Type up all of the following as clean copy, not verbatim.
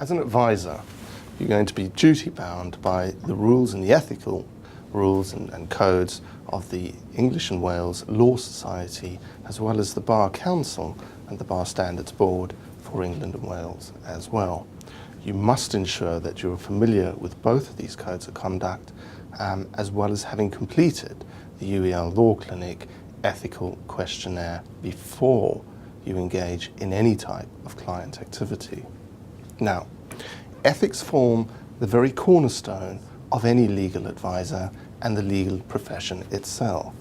As an advisor, you're going to be duty-bound by the rules and the ethical rules and codes of the English and Wales Law Society, as well as the Bar Council and the Bar Standards Board for England and Wales as well. You must ensure that you're familiar with both of these codes of conduct, as well as having completed the UEL Law Clinic ethical questionnaire before you engage in any type of client activity. Now, ethics form the very cornerstone of any legal advisor and the legal profession itself,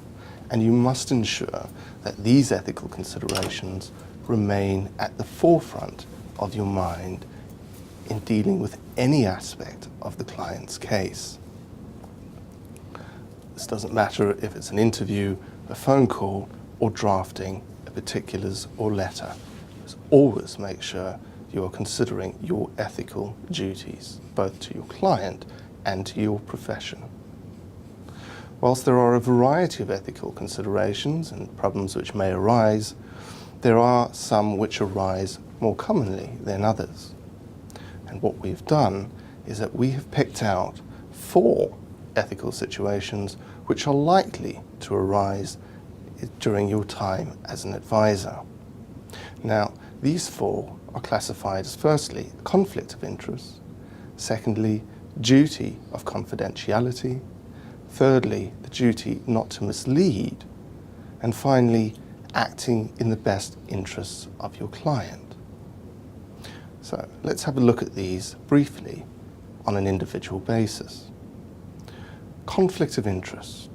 and you must ensure that these ethical considerations remain at the forefront of your mind in dealing with any aspect of the client's case. This doesn't matter if it's an interview, a phone call, or drafting a particulars or letter. Just always make sure you are considering your ethical duties, both to your client and to your profession. Whilst there are a variety of ethical considerations and problems which may arise, there are some which arise more commonly than others. And what we've done is that we have picked out 4 ethical situations which are likely to arise during your time as an advisor. Now, these 4 are classified as, firstly, conflict of interest, secondly, duty of confidentiality, thirdly, the duty not to mislead, and finally, acting in the best interests of your client. So let's have a look at these briefly on an individual basis. Conflict of interest.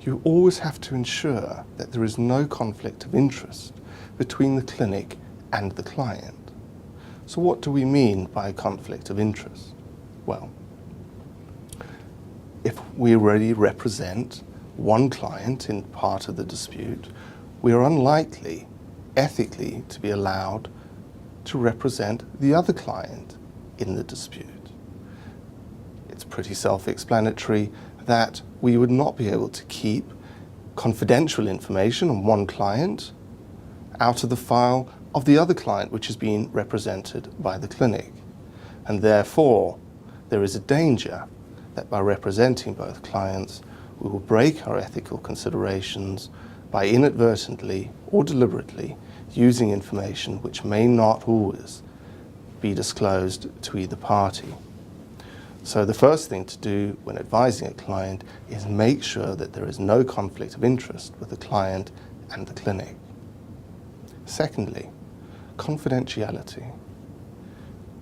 You always have to ensure that there is no conflict of interest between the clinic and the client. So what do we mean by conflict of interest? Well, if we already represent one client in part of the dispute, we are unlikely ethically to be allowed to represent the other client in the dispute. It's pretty self-explanatory that we would not be able to keep confidential information on one client out of the file of the other client which is being represented by the clinic. And therefore, there is a danger that by representing both clients, we will break our ethical considerations by inadvertently or deliberately using information which may not always be disclosed to either party. So the first thing to do when advising a client is make sure that there is no conflict of interest with the client and the clinic. Secondly, confidentiality.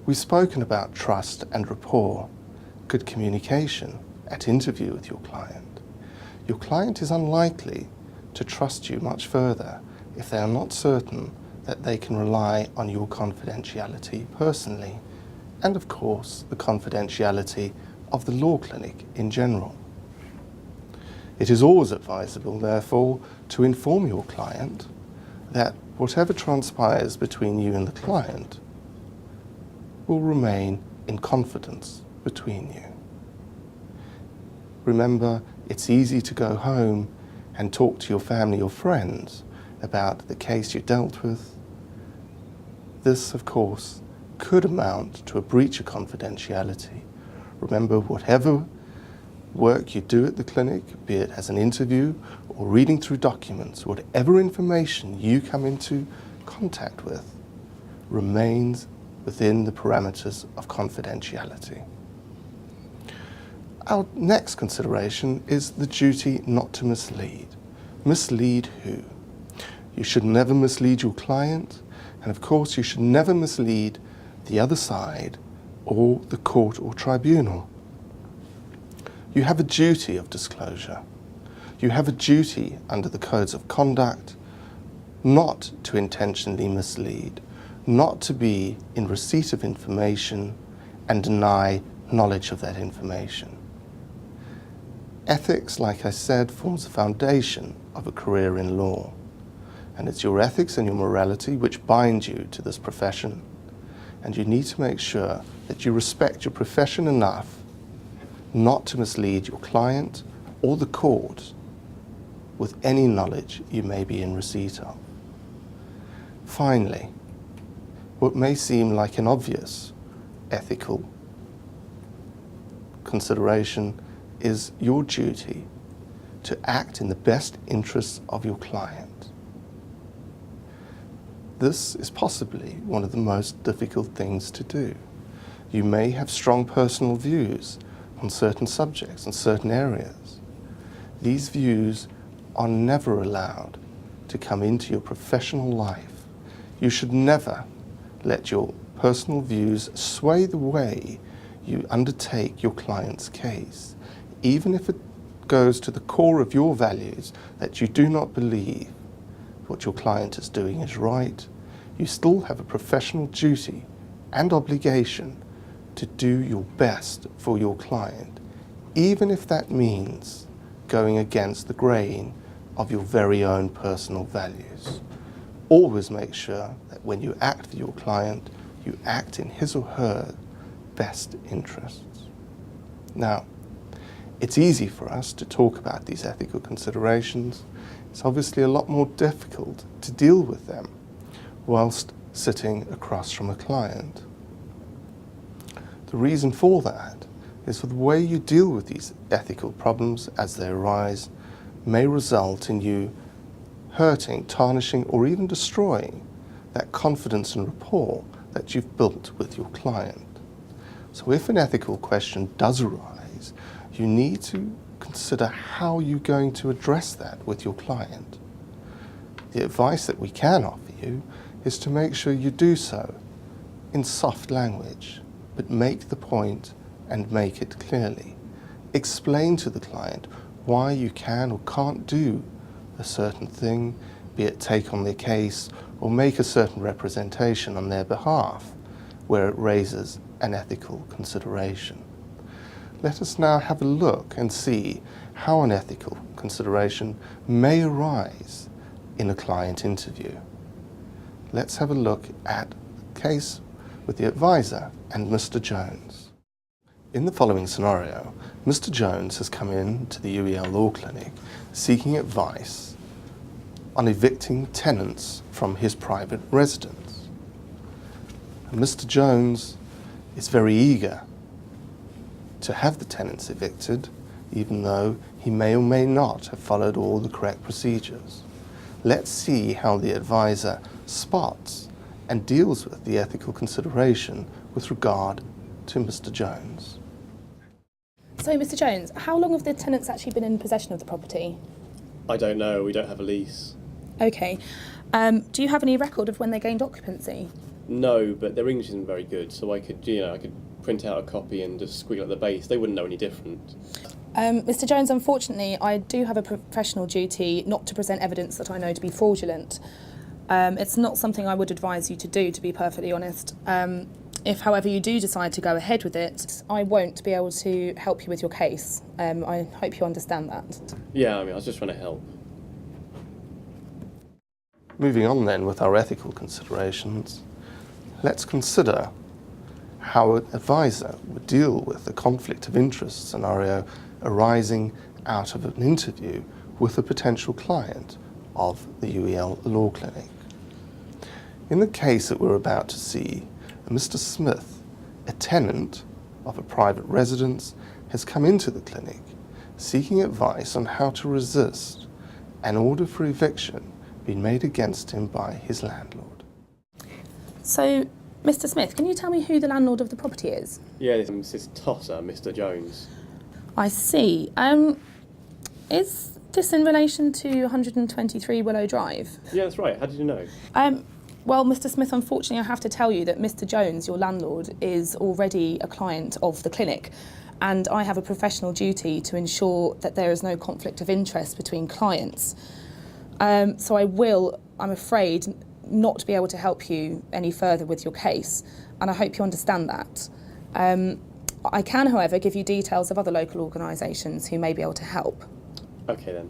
We've spoken about trust and rapport, good communication at interview with your client. Your client is unlikely to trust you much further if they are not certain that they can rely on your confidentiality personally, and of course the confidentiality of the law clinic in general. It is always advisable, therefore, to inform your client that whatever transpires between you and the client will remain in confidence between you. Remember, it's easy to go home and talk to your family or friends about the case you dealt with. This, of course, could amount to a breach of confidentiality. Remember, whatever work you do at the clinic, be it as an interview or reading through documents, whatever information you come into contact with remains within the parameters of confidentiality. Our next consideration is the duty not to mislead. Mislead who? You should never mislead your client, and of course you should never mislead the other side or the court or tribunal. You have a duty of disclosure. You have a duty under the codes of conduct not to intentionally mislead, not to be in receipt of information and deny knowledge of that information. Ethics, like I said, forms the foundation of a career in law, and it's your ethics and your morality which bind you to this profession, and you need to make sure that you respect your profession enough not to mislead your client or the court with any knowledge you may be in receipt of. Finally, What may seem like an obvious ethical consideration is your duty to act in the best interests of your client. This is possibly one of the most difficult things to do. You may have strong personal views on certain subjects and certain areas. These views are never allowed to come into your professional life. You should never let your personal views sway the way you undertake your client's case, even if it goes to the core of your values that you do not believe what your client is doing is right. You still have a professional duty and obligation to do your best for your client, even if that means going against the grain of your very own personal values. Always make sure that when you act for your client, you act in his or her best interests. Now, it's easy for us to talk about these ethical considerations. It's obviously a lot more difficult to deal with them whilst sitting across from a client. The reason for that is for the way you deal with these ethical problems as they arise may result in you hurting, tarnishing, or even destroying that confidence and rapport that you've built with your client. So if an ethical question does arise, you need to consider how you're going to address that with your client. The advice that we can offer you is to make sure you do so in soft language, but make the point and make it clearly. Explain to the client why you can or can't do a certain thing, be it take on their case or make a certain representation on their behalf where it raises an ethical consideration. Let us now have a look and see how an ethical consideration may arise in a client interview. Let's have a look at the case with the advisor and Mr. Jones. In the following scenario, Mr. Jones has come in to the UEL Law Clinic seeking advice on evicting tenants from his private residence. And Mr. Jones is very eager to have the tenants evicted, even though he may or may not have followed all the correct procedures. Let's see how the advisor spots and deals with the ethical consideration with regard to Mr. Jones. So, Mr. Jones, how long have the tenants actually been in possession of the property? I don't know, we don't have a lease. Okay. Do you have any record of when they gained occupancy? No, but their English isn't very good, so I could print out a copy and just squiggle at the base. They wouldn't know any different. Mr. Jones, unfortunately, I do have a professional duty not to present evidence that I know to be fraudulent. It's not something I would advise you to do, to be perfectly honest. If, however, you do decide to go ahead with it, I won't be able to help you with your case. I hope you understand that. Yeah, I was just trying to help. Moving on then with our ethical considerations, let's consider how an advisor would deal with the conflict of interest scenario arising out of an interview with a potential client of the UEL Law Clinic. In the case that we're about to see, Mr. Smith, a tenant of a private residence, has come into the clinic seeking advice on how to resist an order for eviction being made against him by his landlord. So, Mr. Smith, can you tell me who the landlord of the property is? Yeah, this is Tosser, Mr. Jones. I see. Is this in relation to 123 Willow Drive? Yeah, that's right. How did you know? Well, Mr. Smith, unfortunately, I have to tell you that Mr. Jones, your landlord, is already a client of the clinic, and I have a professional duty to ensure that there is no conflict of interest between clients. So I will, I'm afraid, not be able to help you any further with your case, and I hope you understand that. I can, however, give you details of other local organisations who may be able to help. Okay then.